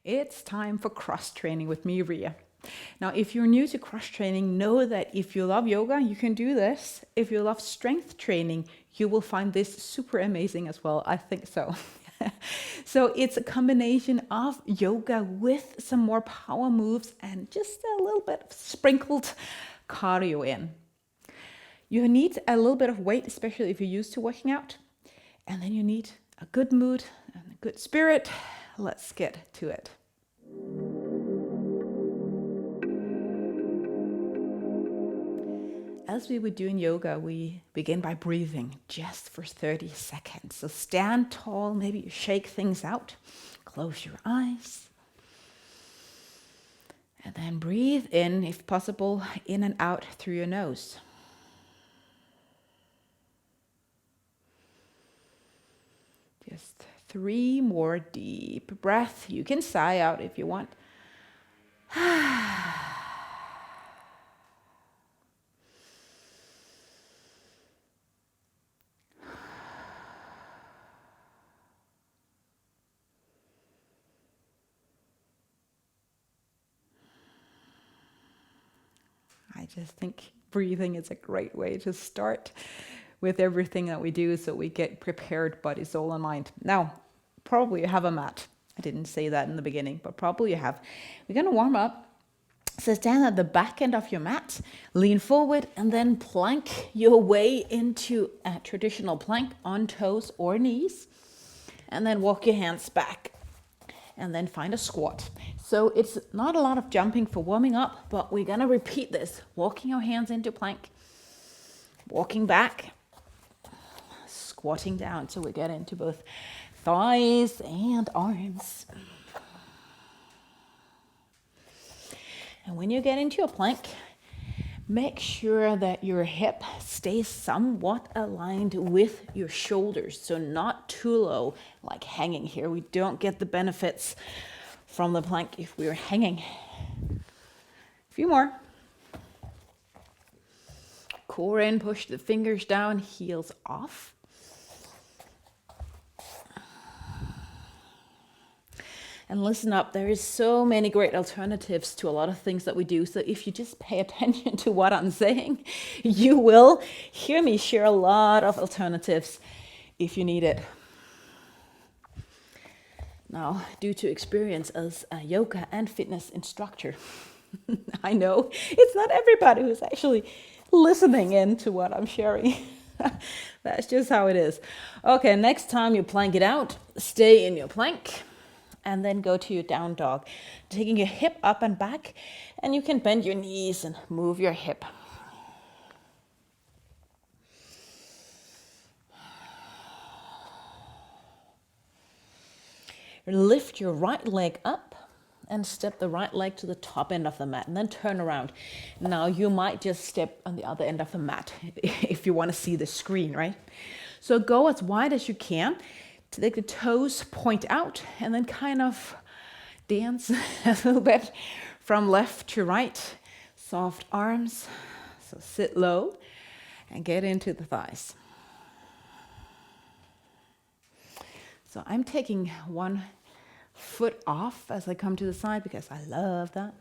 It's time for cross training with me, Ria. Now, if you're new to cross training, know that if you love yoga, you can do this. If you love strength training, you will find this super amazing as well. I think so. So it's a combination of yoga with some more power moves and just a little bit of sprinkled cardio in. You need a little bit of weight, especially if you're used to working out. And then you need a good mood and a good spirit. Let's get to it. As we would do in yoga, we begin by breathing just for 30 seconds. So stand tall, maybe you shake things out, close your eyes. And then breathe in, if possible, in and out through your nose. Just 3 more deep breaths. You can sigh out if you want. I just think breathing is a great way to start with everything that we do so we get prepared, body, soul, and mind. Now, probably you have a mat. I didn't say that in the beginning, but probably you have. We're going to warm up. So stand at the back end of your mat, lean forward, and then plank your way into a traditional plank on toes or knees. And then walk your hands back. And then find a squat. So it's not a lot of jumping for warming up, but we're going to repeat this. Walking your hands into plank, walking back, squatting down. So we get into both thighs and arms. And when you get into a plank, make sure that your hip stays somewhat aligned with your shoulders. So not too low, like hanging here. We don't get the benefits from the plank if we're hanging. A few more. Core in, push the fingers down, heels off. And listen up, there is so many great alternatives to a lot of things that we do. So if you just pay attention to what I'm saying, you will hear me share a lot of alternatives if you need it. Now, due to experience as a yoga and fitness instructor, I know it's not everybody who's actually listening in to what I'm sharing. That's just how it is. Okay, next time you plank it out, stay in your plank. And then go to your down dog, taking your hip up and back, and you can bend your knees and move your hip. Lift your right leg up and step the right leg to the top end of the mat and then turn around. Now you might just step on the other end of the mat if you want to see the screen, right? So go as wide as you can. To take the toes point out and then kind of dance a little bit from left to right. Soft arms. So sit low and get into the thighs. So I'm taking one foot off as I come to the side because I love that.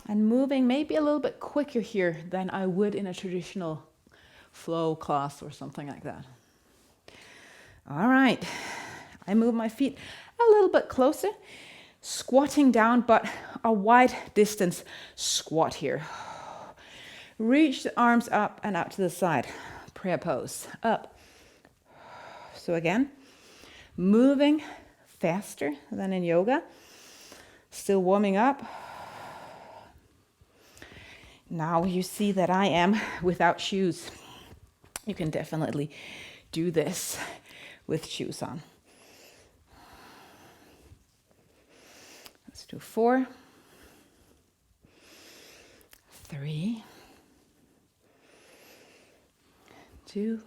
And moving maybe a little bit quicker here than I would in a traditional flow class or something like that. All right, I move my feet a little bit closer, squatting down, but a wide distance squat here. Reach the arms up and out to the side. Prayer pose, up. So again, moving faster than in yoga, still warming up. Now you see that I am without shoes. You can definitely do this with shoes on. Let's do 4, 3, 2,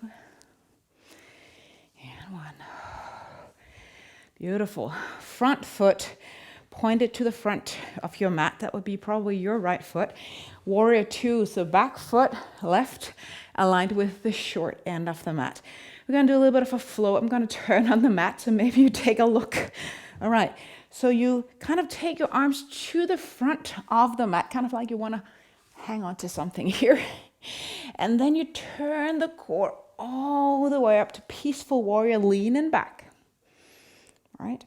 and 1. Beautiful. Front foot pointed to the front of your mat. That would be probably your right foot. Warrior two, so back foot, left, aligned with the short end of the mat. We're going to do a little bit of a flow. I'm going to turn on the mat, so maybe you take a look. All right, so you kind of take your arms to the front of the mat, kind of like you want to hang on to something here. And then you turn the core all the way up to peaceful warrior, leaning back. All right.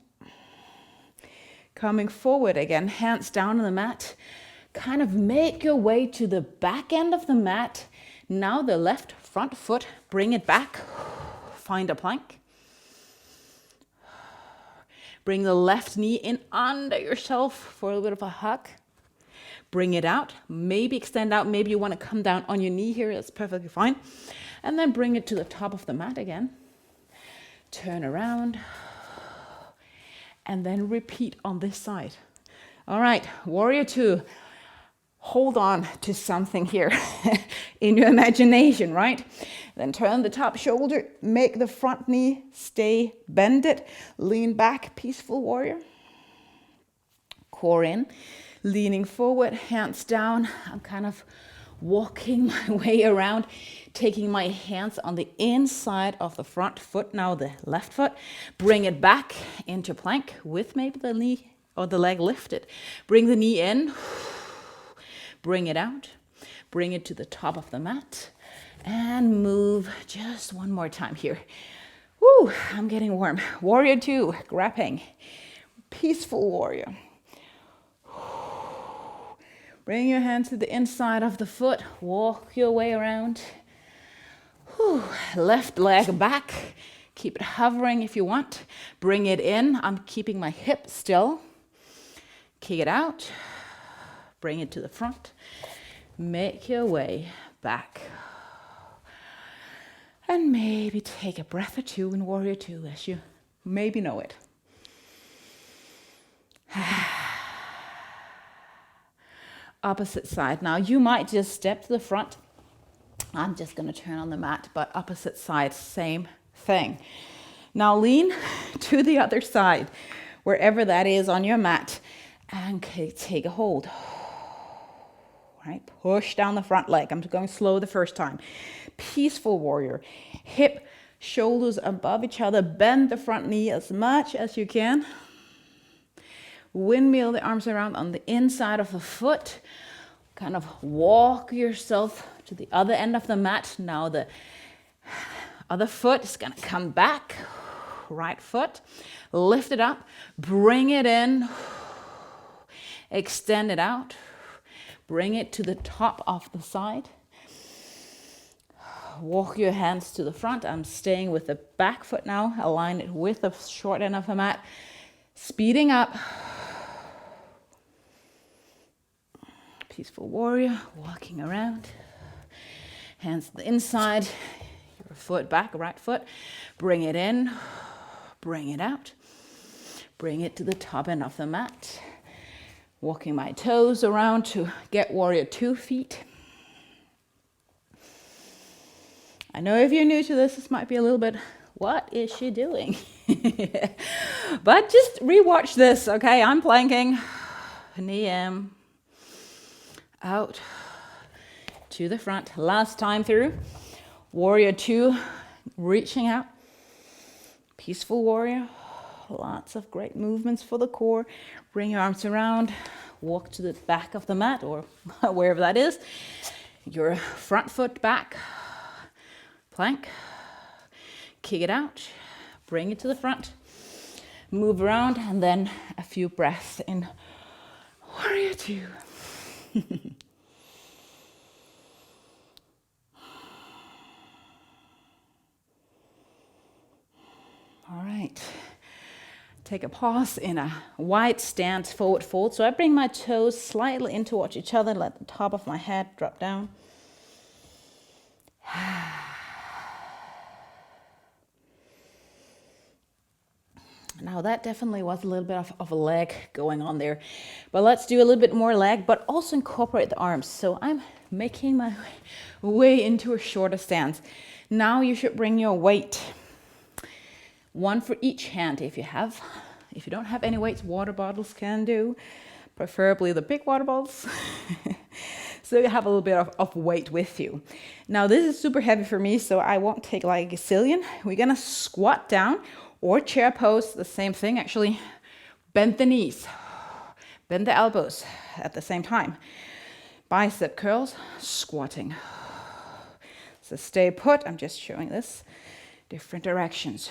Coming forward again, hands down on the mat. Kind of make your way to the back end of the mat. Now the left front foot, bring it back. Find a plank. Bring the left knee in under yourself for a little bit of a hug. Bring it out. Maybe extend out. Maybe you want to come down on your knee here. That's perfectly fine. And then bring it to the top of the mat again. Turn around. And then repeat on this side. All right, warrior two. Hold on to something here in your imagination, right? Then turn the top shoulder, make the front knee stay bended, lean back, peaceful warrior. Core in, leaning forward, hands down. I'm kind of walking my way around, taking my hands on the inside of the front foot, now the left foot. Bring it back into plank with maybe the knee or the leg lifted. Bring the knee in. Bring it out, bring it to the top of the mat, and move just one more time here. Woo, I'm getting warm. Warrior two, grabbing. Peaceful warrior. Bring your hands to the inside of the foot, walk your way around. Whew. Left leg back, keep it hovering if you want. Bring it in, I'm keeping my hip still. Kick it out. Bring it to the front. Make your way back. And maybe take a breath or two in warrior two as you maybe know it. Opposite side. Now you might just step to the front. I'm just going to turn on the mat, but opposite side, same thing. Now lean to the other side, wherever that is on your mat, and take a hold. Right? Push down the front leg. I'm going slow the first time. Peaceful warrior. Hip, shoulders above each other. Bend the front knee as much as you can. Windmill the arms around on the inside of the foot. Kind of walk yourself to the other end of the mat. Now the other foot is going to come back. Right foot. Lift it up. Bring it in. Extend it out. Bring it to the top of the side. Walk your hands to the front. I'm staying with the back foot now. Align it with the short end of the mat. Speeding up. Peaceful warrior, walking around. Hands to the inside. Your foot back, right foot. Bring it in. Bring it out. Bring it to the top end of the mat. Walking my toes around to get warrior 2 feet. I know if you're new to this might be a little bit, what is she doing? But just rewatch this, okay? I'm planking, knee in, out, to the front. Last time through, warrior 2, reaching out. Peaceful warrior. Lots of great movements for the core. Bring your arms around, walk to the back of the mat or wherever that is. Your front foot back, plank, kick it out, bring it to the front, move around, and then a few breaths in warrior 2. All right. Take a pause in a wide stance, forward fold. So I bring my toes slightly in towards each other, let the top of my head drop down. Now that definitely was a little bit of a leg going on there. But let's do a little bit more leg, but also incorporate the arms. So I'm making my way into a shorter stance. Now you should bring your weight. One for each hand if you have. If you don't have any weights, water bottles can do, preferably the big water bottles. So you have a little bit of weight with you. Now this is super heavy for me, so I won't take like a gazillion. We're gonna squat down or chair pose, the same thing actually. Bend the knees, bend the elbows at the same time. Bicep curls, squatting. So stay put, I'm just showing this, different directions.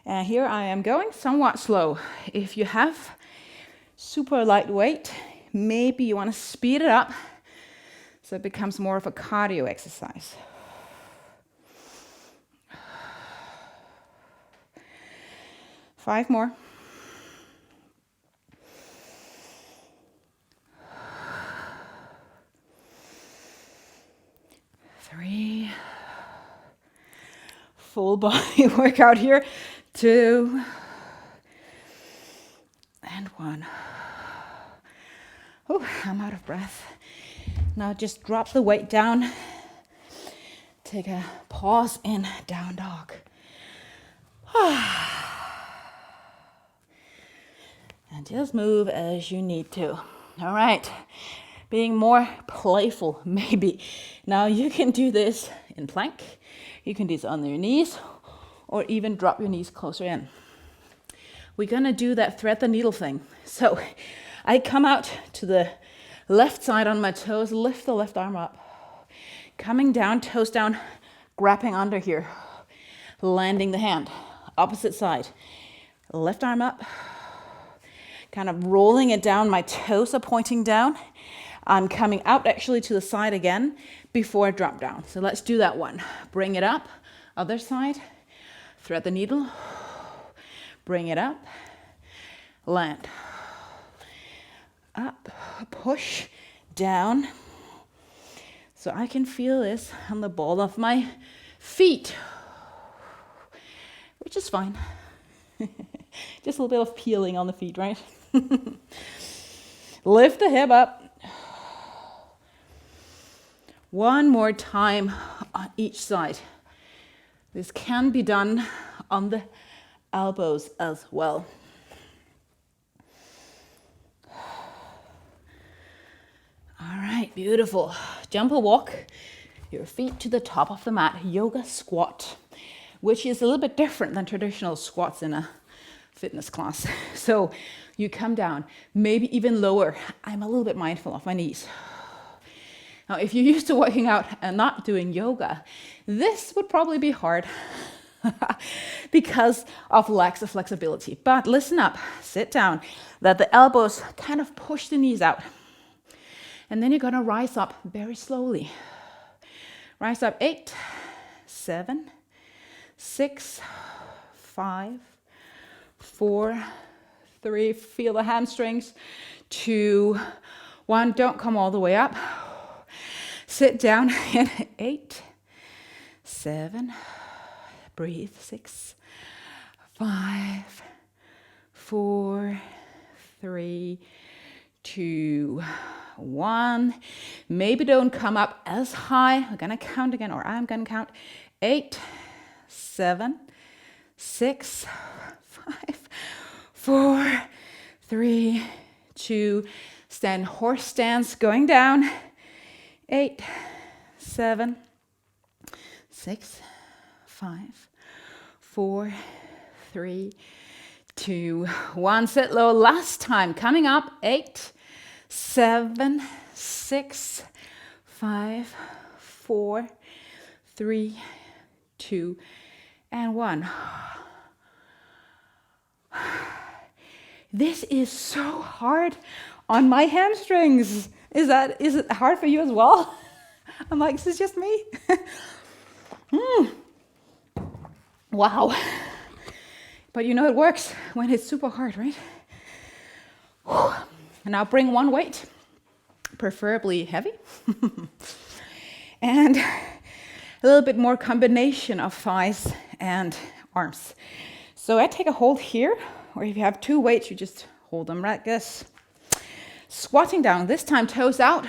And here I am going somewhat slow. If you have super lightweight, maybe you want to speed it up so it becomes more of a cardio exercise. Five more. Three. Full body workout here. 2 and 1. Oh, I'm out of breath. Now just drop the weight down. Take a pause in down dog. And just move as you need to. All right. Being more playful, maybe. Now you can do this in plank. You can do this on your knees, or even drop your knees closer in. We're gonna do that thread the needle thing. So I come out to the left side on my toes, lift the left arm up. Coming down, toes down, grabbing under here. Landing the hand, opposite side. Left arm up, kind of rolling it down, my toes are pointing down. I'm coming out actually to the side again before I drop down. So let's do that one. Bring it up, other side. Thread the needle, bring it up, land, up, push, down. So I can feel this on the ball of my feet, which is fine. Just a little bit of peeling on the feet, right? Lift the hip up. One more time on each side. This can be done on the elbows as well. All right, beautiful. Jump or walk your feet to the top of the mat. Yoga squat, which is a little bit different than traditional squats in a fitness class. So you come down, maybe even lower. I'm a little bit mindful of my knees. Now, if you're used to working out and not doing yoga, this would probably be hard because of lack of flexibility. But listen up, sit down, let the elbows kind of push the knees out. And then you're gonna rise up very slowly. Rise up 8, 7, 6, 5, 4, 3, feel the hamstrings, 2, 1, don't come all the way up. Sit down in 8, 7, breathe, 6, 5, 4, 3, 2, 1. Maybe don't come up as high. We're gonna count again, or I'm gonna count. 8, 7, 6, 5, 4, 3, 2. Stand horse stance, going down. 8, 7, 6, 5, 4, 3, 2, 1. Sit low. Last time. Coming up. 8, 7, 6, 5, 4, 3, 2, and 1. This is so hard on my hamstrings. Is it hard for you as well? I'm like, this is just me. Wow. But you know it works when it's super hard, right? And now bring one weight, preferably heavy. And a little bit more combination of thighs and arms. So I take a hold here, or if you have 2 weights, you just hold them like this. Squatting down, this time toes out.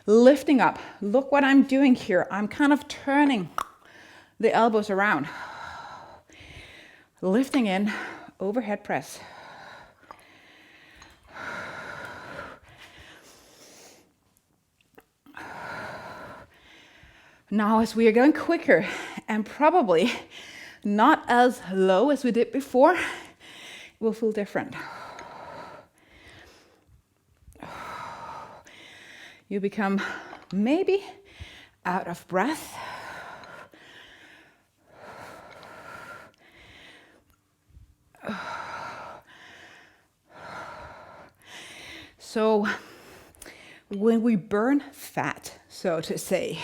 Lifting up. Look what I'm doing here. I'm kind of turning the elbows around. Lifting in, overhead press. Now, as we are going quicker and probably not as low as we did before, it will feel different. You become maybe out of breath. So when we burn fat, so to say,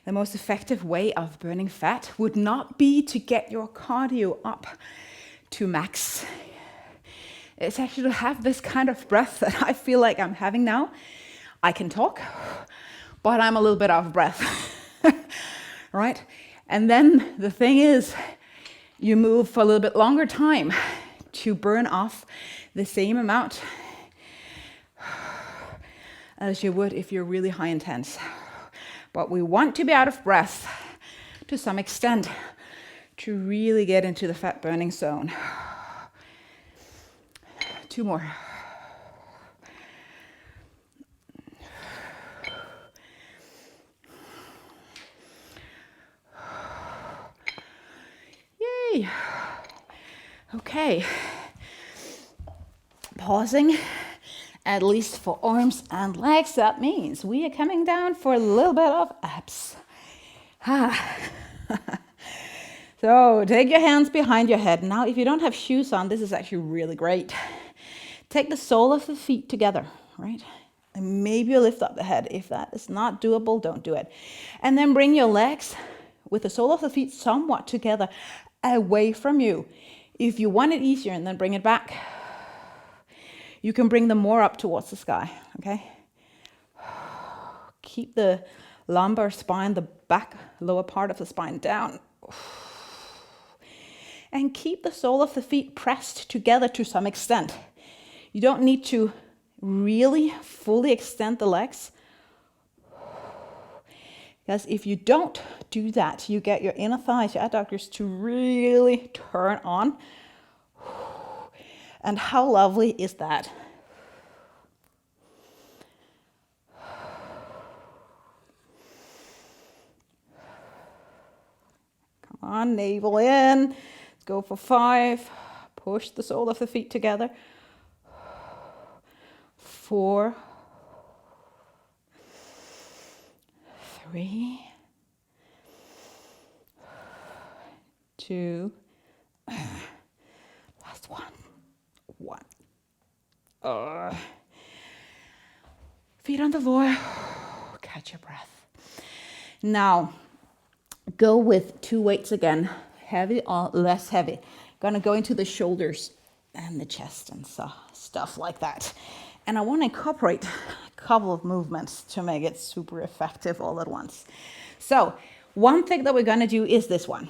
the most effective way of burning fat would not be to get your cardio up to max. It's actually to have this kind of breath that I feel like I'm having now. I can talk, but I'm a little bit out of breath, right? And then the thing is, you move for a little bit longer time to burn off the same amount as you would if you're really high intense. But we want to be out of breath to some extent to really get into the fat burning zone. 2 more. Yay. Okay. Pausing, at least for arms and legs. That means we are coming down for a little bit of abs. So take your hands behind your head. Now, if you don't have shoes on, this is actually really great. Take the sole of the feet together, right? And maybe you lift up the head. If that is not doable, don't do it. And then bring your legs with the sole of the feet somewhat together away from you. If you want it easier, and then bring it back. You can bring them more up towards the sky, okay? Keep the lumbar spine, the back lower part of the spine down. And keep the sole of the feet pressed together to some extent. You don't need to really fully extend the legs. Because if you don't do that, you get your inner thighs, your adductors to really turn on. And how lovely is that? Come on, navel in. Let's go for 5. Push the sole of the feet together. 4, 3, 2, last one. 1. Feet on the floor. Catch your breath. Now, go with 2 weights again. Heavy or less heavy. Gonna go into the shoulders and the chest and stuff like that. And I want to incorporate a couple of movements to make it super effective all at once. So, one thing that we're gonna do is this one.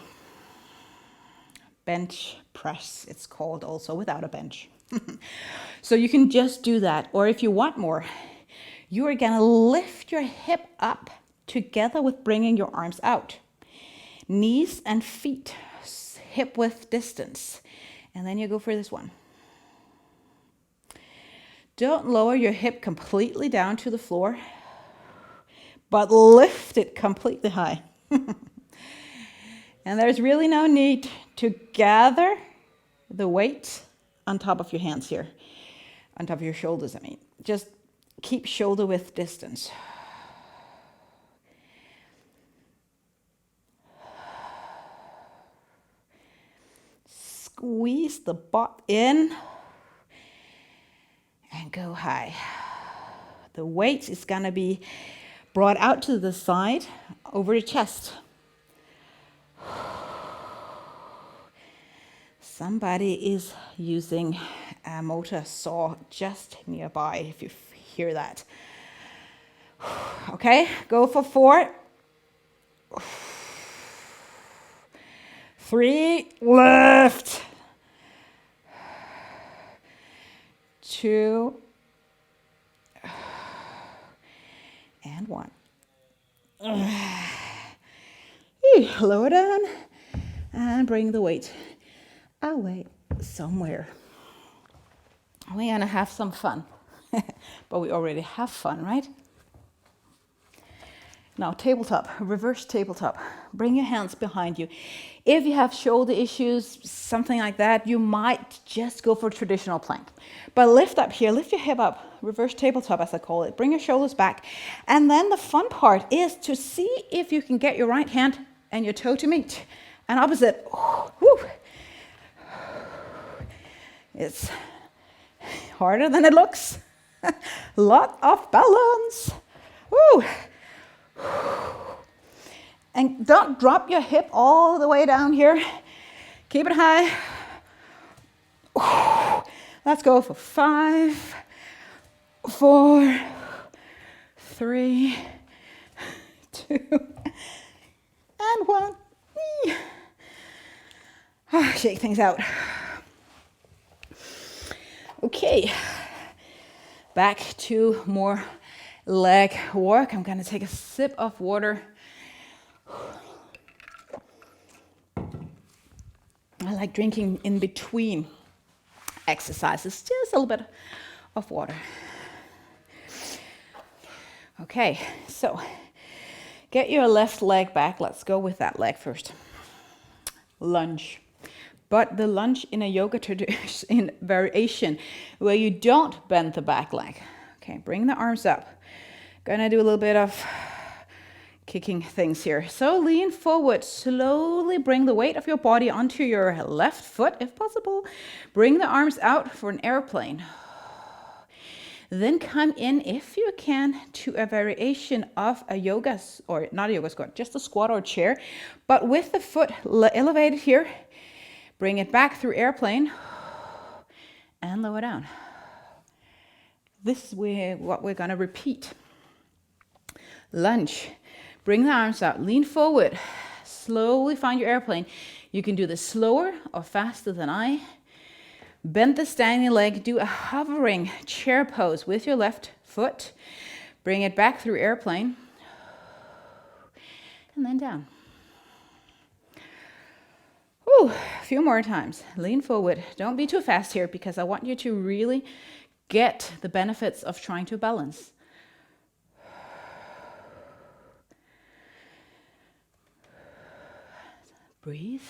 Bench press, it's called, also without a bench. So you can just do that. Or if you want more, you are gonna lift your hip up together with bringing your arms out. Knees and feet, hip width distance. And then you go for this one. Don't lower your hip completely down to the floor, but lift it completely high. And there's really no need to gather the weight on top of your hands here, on top of your shoulders, I mean. Just keep shoulder width distance. Squeeze the butt in and go high. The weight is gonna be brought out to the side over the chest. Somebody is using a motor saw just nearby, if you hear that. Okay, go for 4. 3, lift. 2, And 1. Lower down and bring the weight away somewhere. We're gonna have some fun, but we already have fun, right? Now, tabletop, reverse tabletop. Bring your hands behind you. If you have shoulder issues, something like that, you might just go for traditional plank. But lift up here, lift your hip up, reverse tabletop as I call it. Bring your shoulders back. And then the fun part is to see if you can get your right hand and your toe to meet. And opposite. Woo. It's harder than it looks. Lot of balance. Woo. And don't drop your hip all the way down here. Keep it high. Let's go for 5, 4, 3, 2, and 1. Shake things out. Okay, back to more leg work. I'm going to take a sip of water. I like drinking in between exercises, just a little bit of water. Okay, so get your left leg back. Let's go with that leg first. Lunge. But the lunge in a yoga tradition, in variation, where you don't bend the back leg. Okay, bring the arms up. Gonna do a little bit of kicking things here. So lean forward, slowly bring the weight of your body onto your left foot if possible. Bring the arms out for an airplane. Then come in, if you can, to a variation of a yoga, or not a yoga squat, just a squat or chair, but with the foot elevated here. Bring it back through airplane and lower down. This is what we're gonna repeat. Lunge. Bring the arms out, lean forward, slowly find your airplane. You can do this slower or faster than I. Bend the standing leg, do a hovering chair pose with your left foot. Bring it back through airplane, and then down. Whew, a few more times. Lean forward. Don't be too fast here because I want you to really get the benefits of trying to balance. Breathe.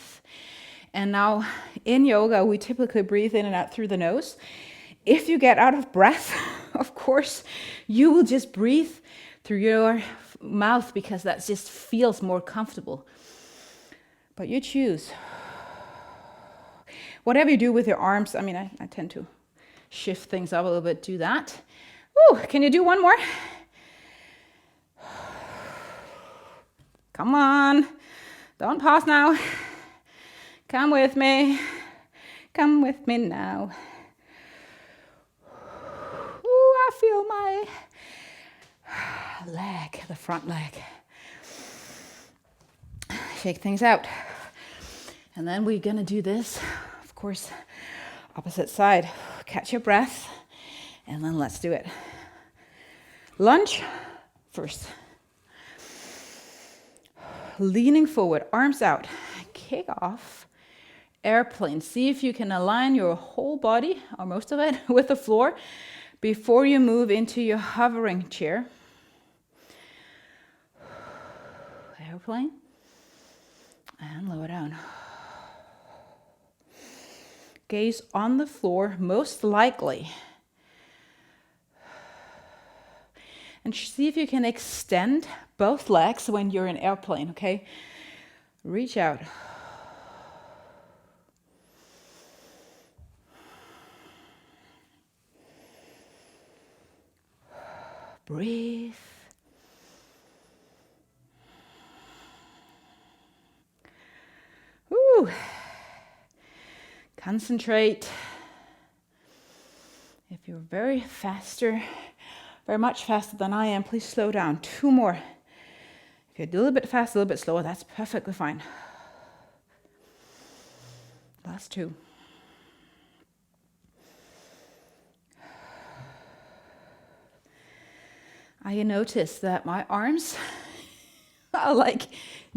And now in yoga, we typically breathe in and out through the nose. If you get out of breath, of course, you will just breathe through your mouth because that just feels more comfortable. But you choose. Whatever you do with your arms, I mean, I tend to shift things up a little bit, do that. Ooh, can you do one more? Come on. Don't pause now. Come with me. Come with me now. Ooh, I feel my leg, the front leg. Shake things out. And then we're gonna do this, of course, opposite side. Catch your breath, and then let's do it. Lunge first. Leaning forward, arms out, kick off, airplane. See if you can align your whole body, or most of it, with the floor before you move into your hovering chair. Airplane, and lower down. Gaze on the floor, most likely. And see if you can extend both legs when you're in airplane, okay? Reach out. Breathe. Woo. Concentrate. If you're very much faster than I am, please slow down. 2 more. If you're a little bit faster, a little bit slower, that's perfectly fine. Last 2. I notice that my arms are like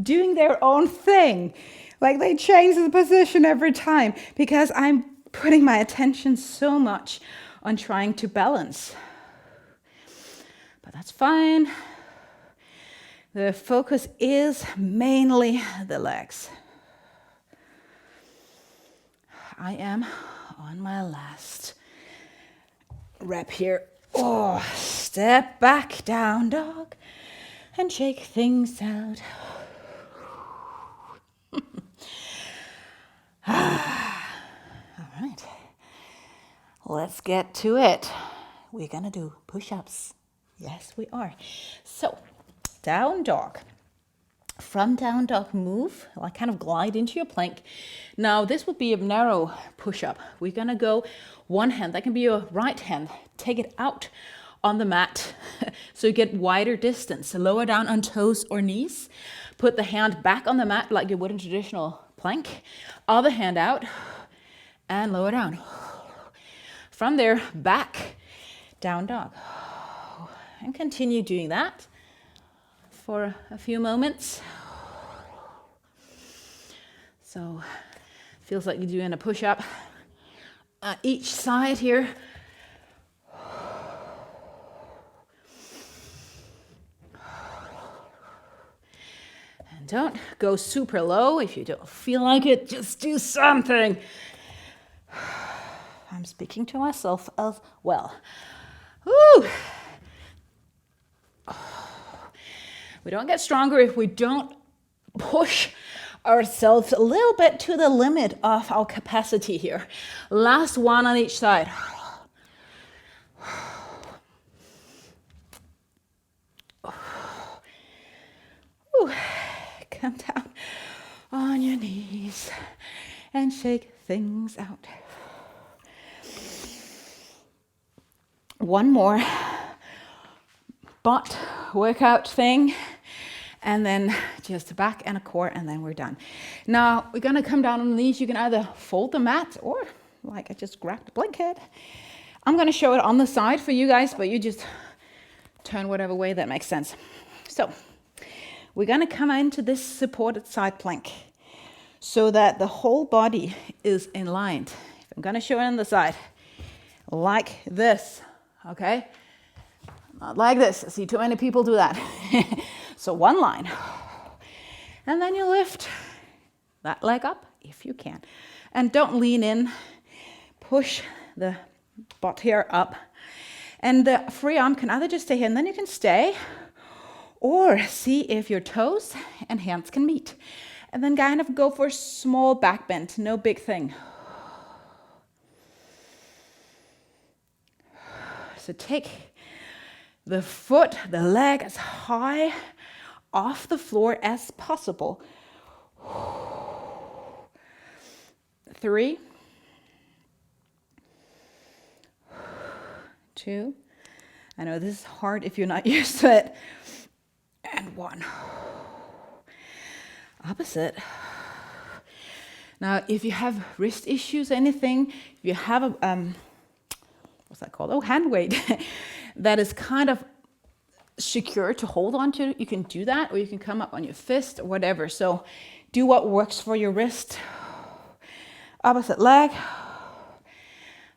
doing their own thing. Like they change the position every time because I'm putting my attention so much on trying to balance. But that's fine. The focus is mainly the legs. I am on my last rep here. Oh, step back, down dog, and shake things out. All right, let's get to it. We're gonna do push-ups. Yes, we are. So, down dog. From down dog, move, like kind of glide into your plank. Now this would be a narrow push-up. We're gonna go one hand, that can be your right hand. Take it out on the mat so you get wider distance. Lower down on toes or knees. Put the hand back on the mat like you would in traditional plank. Other hand out and lower down. From there, back, down dog. And continue doing that for a few moments. So feels like you're doing a push-up each side here. And don't go super low. If you don't feel like it, just do something. I'm speaking to myself as well. Woo! We don't get stronger if we don't push ourselves a little bit to the limit of our capacity here. Last one on each side. Ooh. Come down on your knees and shake things out. One more butt workout thing. And then just a back and a core, and then we're done. Now, we're gonna come down on the knees. You can either fold the mat or, like I just grabbed the blanket. I'm gonna show it on the side for you guys, but you just turn whatever way that makes sense. So, we're gonna come into this supported side plank so that the whole body is in line. I'm gonna show it on the side, like this, okay? Not like this. I see too many people do that. So one line. And then you lift that leg up if you can. And don't lean in. Push the butt here up. And the free arm can either just stay here and then you can stay, or see if your toes and hands can meet. And then kind of go for a small back bend, no big thing. So take the foot, the leg as high off the floor as possible. 3, 2. I know this is hard if you're not used to it. And 1. Opposite. Now, if you have wrist issues, anything, if you have a, what's that called? Oh, hand weight. That is kind of secure to hold on to, you can do that, or you can come up on your fist or whatever. So do what works for your wrist. Opposite leg.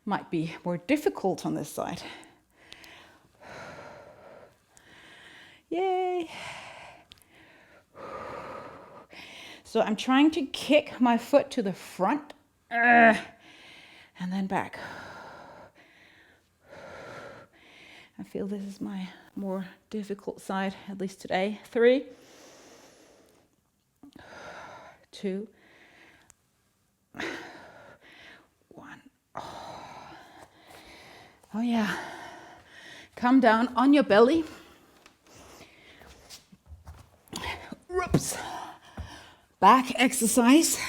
Might be more difficult on this side. Yay. So I'm trying to kick my foot to the front and then back. I feel this is my more difficult side, at least today. 3, 2, 1. Oh yeah. Come down on your belly. Whoops. Back exercise.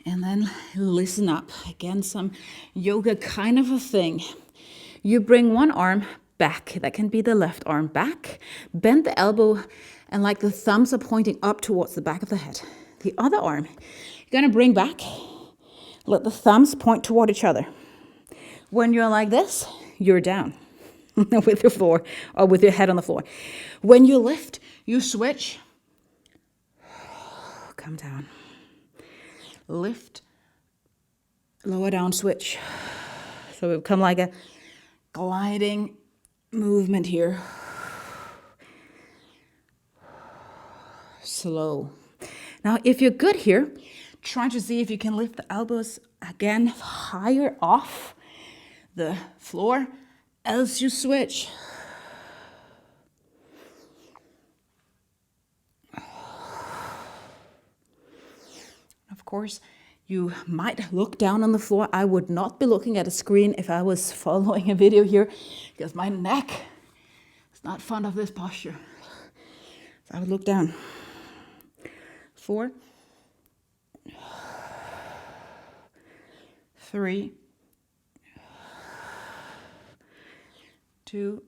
And then listen up. Again, some yoga kind of a thing. You bring one arm back. That can be the left arm back. Bend the elbow and like the thumbs are pointing up towards the back of the head. The other arm, you're going to bring back. Let the thumbs point toward each other. When you're like this, you're down. with your floor or with your head on the floor. When you lift, you switch. Come down. Lift. Lower down, switch. So it would come like a gliding movement here. Slow. Now, if you're good here, try to see if you can lift the elbows again higher off the floor as you switch. Of course, you might look down on the floor. I would not be looking at a screen if I was following a video here, because my neck is not fond of this posture. So I would look down. 4, 3, 2,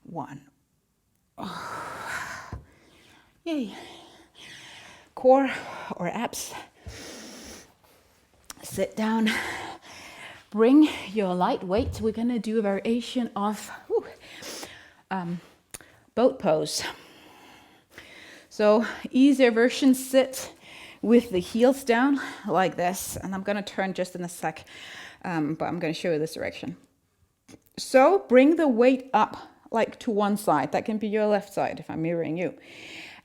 1. Yay. Core or abs. Sit down. Bring your light weight. We're going to do a variation of boat pose. So easier version, sit with the heels down like this. And I'm going to turn just in a sec, but I'm going to show you this direction. So bring the weight up like to one side. That can be your left side if I'm mirroring you.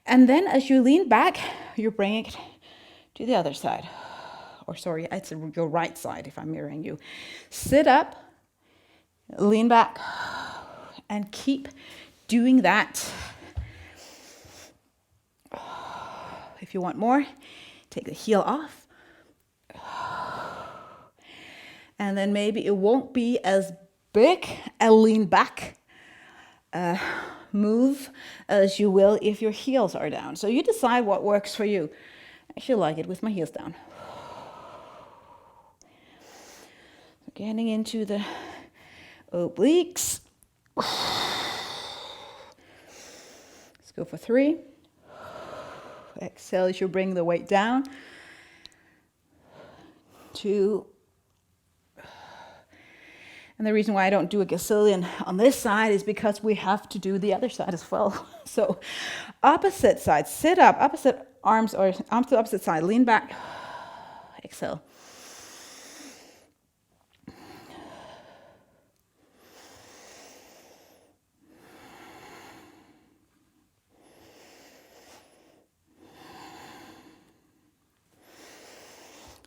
And then as you lean back, you're bringing it to the other side. Or sorry, it's your right side if I'm mirroring you. Sit up, lean back, and keep doing that. If you want more, take the heel off. And then maybe it won't be as big a lean back move as you will if your heels are down. So you decide what works for you. I actually like it with my heels down. So getting into the obliques. Let's go for 3. Exhale as you bring the weight down. 2. And the reason why I don't do a gazillion on this side is because we have to do the other side as well. So opposite side, sit up, opposite arms or arms to the opposite side, lean back, exhale.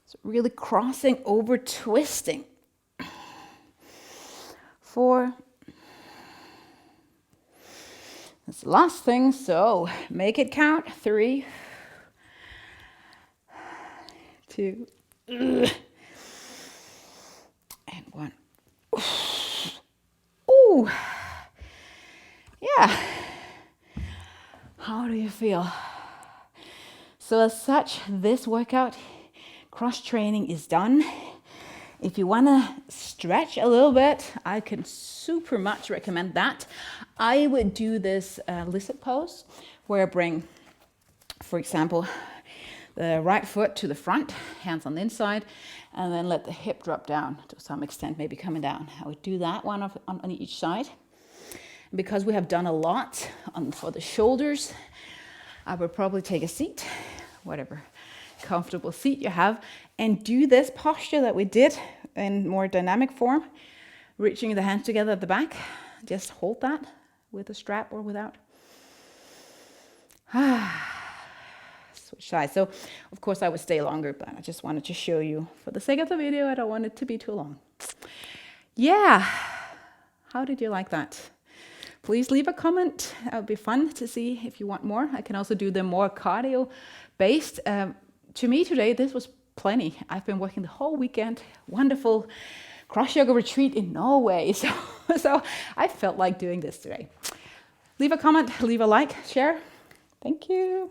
So really crossing over, twisting. 4. That's the last thing, so make it count. 3, 2, and 1. Ooh, yeah. How do you feel? So as such, this workout, cross training, is done. If you want to stretch a little bit, I can super much recommend that. I would do this lizard pose where I bring, for example, the right foot to the front, hands on the inside, and then let the hip drop down to some extent, maybe coming down. I would do that one on each side. And because we have done a lot for the shoulders, I would probably take a seat, whatever comfortable seat you have, and do this posture that we did in more dynamic form, reaching the hands together at the back. Just hold that with a strap or without. Switch sides. So of course I would stay longer, but I just wanted to show you for the sake of the video. I don't want it to be too long. Yeah, how did you like that? Please leave a comment. It would be fun to see if you want more. I can also do them more cardio based. To me today, this was plenty. I've been working the whole weekend. Wonderful cross yoga retreat in Norway. So I felt like doing this today. Leave a comment, leave a like, share. Thank you.